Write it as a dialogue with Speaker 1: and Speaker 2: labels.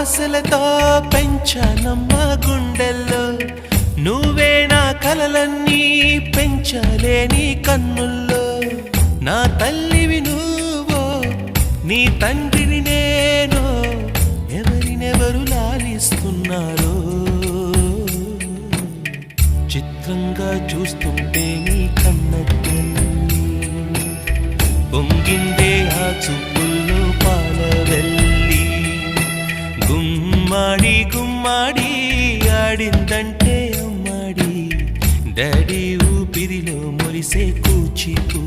Speaker 1: ఆశలతో పెంచానమ్మ గుండెల్లో నువ్వే నా కలలన్నీ పెంచలేని కన్నుల్లో నా తల్లివి నువ్వో నీ తండ్రిని నేను ఎవరినెవరు లాలిస్తున్నారో చిత్రంగా చూస్తుంటే నీ కన్నట్టు పొంగిందే ఆ చూపుల్లో పాలవెల్లి గుమ్మాడి గుమ్మాడి ఆడిందంటే అమ్మాడి డాడీ ఊపిరిలో మురిసే కూచిపూ